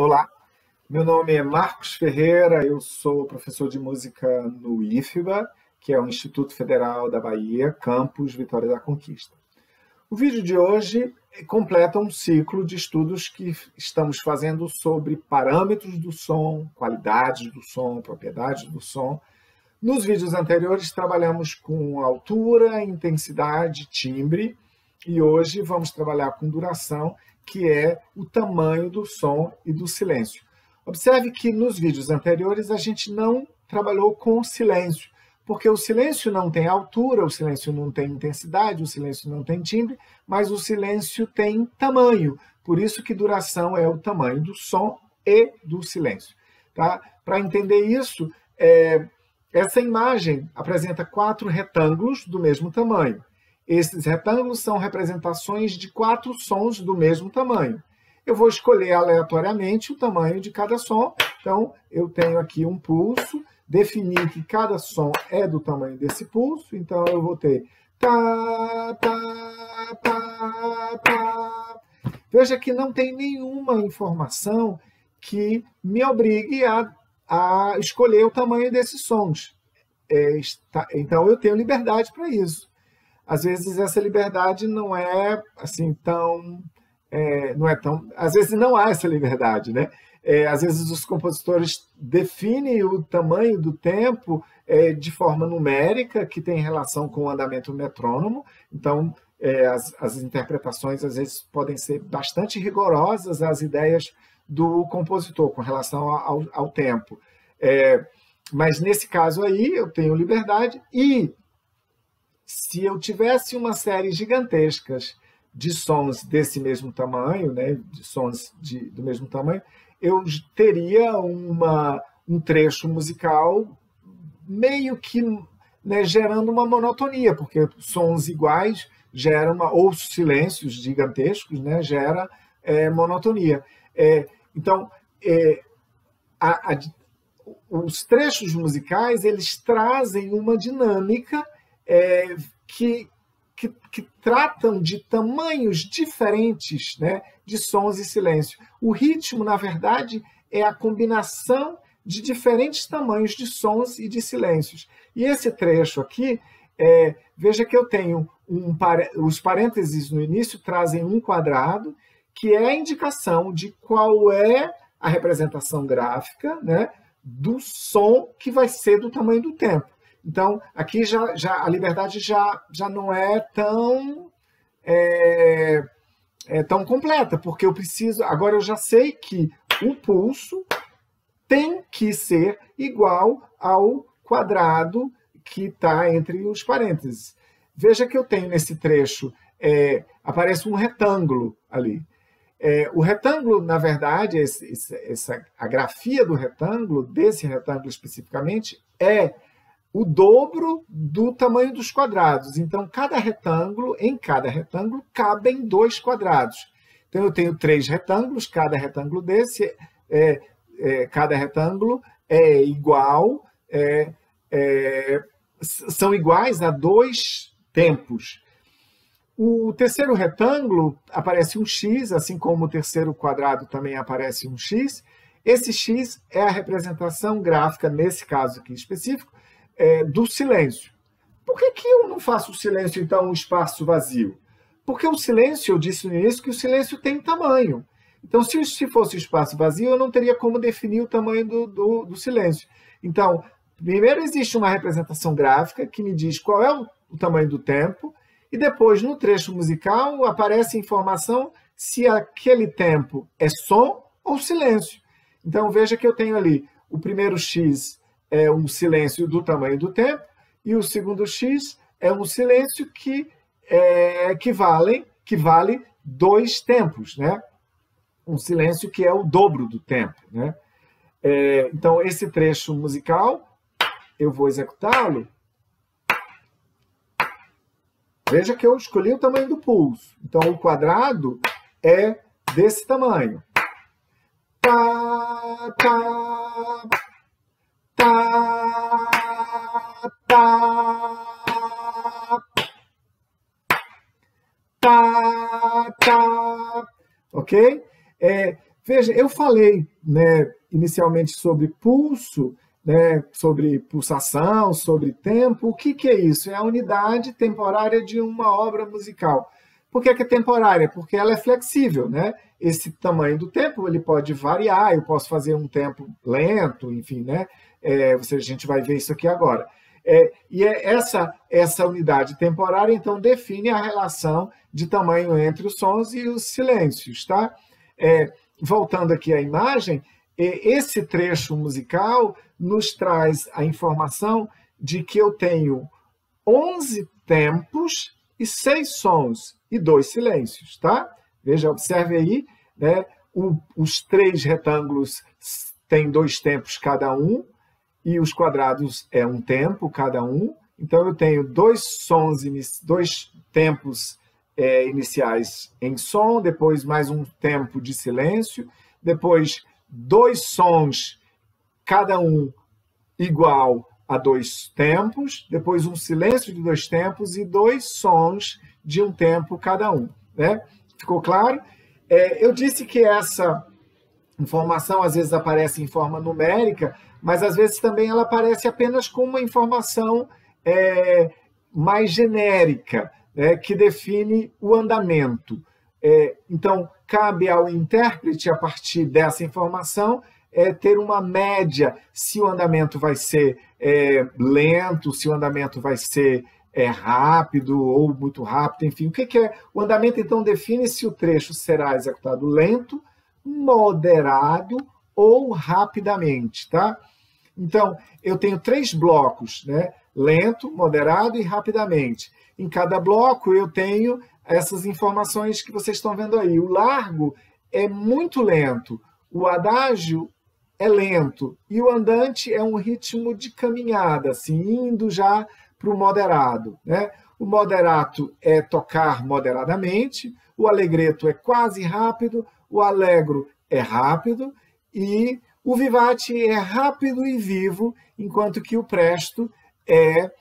Olá, meu nome é Marcos Ferreira, eu sou professor de música no IFBA, que é o Instituto Federal da Bahia, campus Vitória da Conquista. O vídeo de hoje completa um ciclo de estudos que estamos fazendo sobre parâmetros do som, qualidades do som, propriedades do som. Nos vídeos anteriores trabalhamos com altura, intensidade, timbre, e hoje vamos trabalhar com duração, que é o tamanho do som e do silêncio. Observe que nos vídeos anteriores a gente não trabalhou com o silêncio, porque o silêncio não tem altura, o silêncio não tem intensidade, o silêncio não tem timbre, mas o silêncio tem tamanho. Por isso que duração é o tamanho do som e do silêncio. Tá? Para entender isso, essa imagem apresenta 4 retângulos do mesmo tamanho. Esses retângulos são representações de 4 sons do mesmo tamanho. Eu vou escolher aleatoriamente o tamanho de cada som. Então, eu tenho aqui um pulso, definir que cada som é do tamanho desse pulso. Então, eu vou ter tá, tá, tá, tá. Veja que não tem nenhuma informação que me obrigue a escolher o tamanho desses sons. Então, eu tenho liberdade para isso. Às vezes essa liberdade não é assim tão, às vezes não há essa liberdade, né? Às vezes os compositores definem o tamanho do tempo de forma numérica, que tem relação com o andamento metrônomo. Então, as interpretações às vezes podem ser bastante rigorosas às ideias do compositor com relação ao tempo. Mas nesse caso aí eu tenho liberdade e se eu tivesse uma série gigantescas de sons desse mesmo tamanho, né, de sons do mesmo tamanho, eu teria um trecho musical meio que, né, gerando uma monotonia, porque sons iguais geram ou silêncios gigantescos, né, gera monotonia. Então, os trechos musicais eles trazem uma dinâmica que tratam de tamanhos diferentes, né, de sons e silêncio. O ritmo, na verdade, é a combinação de diferentes tamanhos de sons e de silêncios. E esse trecho aqui, veja que eu tenho os parênteses no início trazem um quadrado, que é a indicação de qual é a representação gráfica, né, do som que vai ser do tamanho do tempo. Então, aqui a liberdade já não é tão completa, porque agora eu já sei que o pulso tem que ser igual ao quadrado que está entre os parênteses. Veja que eu tenho nesse trecho, aparece um retângulo ali. O retângulo, na verdade, a grafia do retângulo, desse retângulo especificamente, é o dobro do tamanho dos quadrados. Então, em cada retângulo cabem 2 quadrados. Então, eu tenho 3 retângulos, cada retângulo desse, cada retângulo é igual, são iguais a 2 tempos. O terceiro retângulo aparece um X, assim como o terceiro quadrado também aparece um X. Esse X é a representação gráfica, nesse caso aqui específico, do silêncio. Por que eu não faço o silêncio, então, um espaço vazio? Porque o silêncio, eu disse no início que o silêncio tem tamanho. Então, se fosse espaço vazio, eu não teria como definir o tamanho do silêncio. Então, primeiro existe uma representação gráfica que me diz qual é o tamanho do tempo, e depois, no trecho musical, aparece a informação se aquele tempo é som ou silêncio. Então, veja que eu tenho ali o primeiro X é um silêncio do tamanho do tempo, e o segundo X é um silêncio que vale 2 tempos, né? Um silêncio que é o dobro do tempo, né? Então, esse trecho musical, eu vou executá-lo. Veja que eu escolhi o tamanho do pulso. Então, o quadrado é desse tamanho. Tá, tá, tá, tá, tá, tá. Ok? Veja, eu falei, né, inicialmente sobre pulso, né, sobre pulsação, sobre tempo. O que é isso? É a unidade temporária de uma obra musical. Por que é temporária? Porque ela é flexível, né? Esse tamanho do tempo ele pode variar, eu posso fazer um tempo lento, enfim, né? A gente vai ver isso aqui agora. Essa unidade temporária, então, define a relação de tamanho entre os sons e os silêncios, tá? Voltando aqui à imagem, esse trecho musical nos traz a informação de que eu tenho 11 tempos e 6 sons e 2 silêncios, tá? Veja, observe aí, né? Os 3 retângulos têm 2 tempos cada um, e os quadrados é um tempo cada um. Então, eu tenho 2 tempos iniciais em som, depois mais um tempo de silêncio, depois 2 sons, cada um igual a 2 tempos, depois um silêncio de 2 tempos e 2 sons de um tempo cada um, né? Ficou claro? Eu disse que essa informação às vezes aparece em forma numérica, mas às vezes também ela aparece apenas com uma informação mais genérica, né, que define o andamento. Então, cabe ao intérprete, a partir dessa informação, ter uma média, se o andamento vai ser lento, se o andamento vai ser rápido ou muito rápido, enfim. O que é? O andamento, então, define se o trecho será executado lento, moderado ou rapidamente, tá? Então, eu tenho 3 blocos, né? Lento, moderado e rapidamente. Em cada bloco eu tenho essas informações que vocês estão vendo aí. O largo é muito lento, o adágio é lento e o andante é um ritmo de caminhada, assim, indo já para o moderado, né? O moderato é tocar moderadamente, o allegretto é quase rápido, o allegro é rápido e o vivace é rápido e vivo, enquanto que o presto é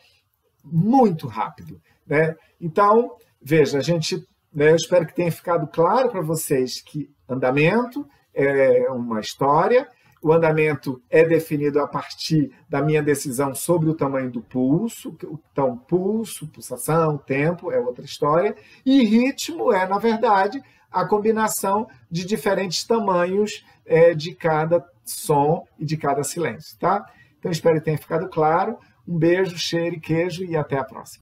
muito rápido, né? Então, veja, eu espero que tenha ficado claro para vocês que andamento é uma história, o andamento é definido a partir da minha decisão sobre o tamanho do pulso, então pulso, pulsação, tempo é outra história, e ritmo é, na verdade, a combinação de diferentes tamanhos de cada som e de cada silêncio, tá? Então, espero que tenha ficado claro. Um beijo, cheiro e queijo e até a próxima.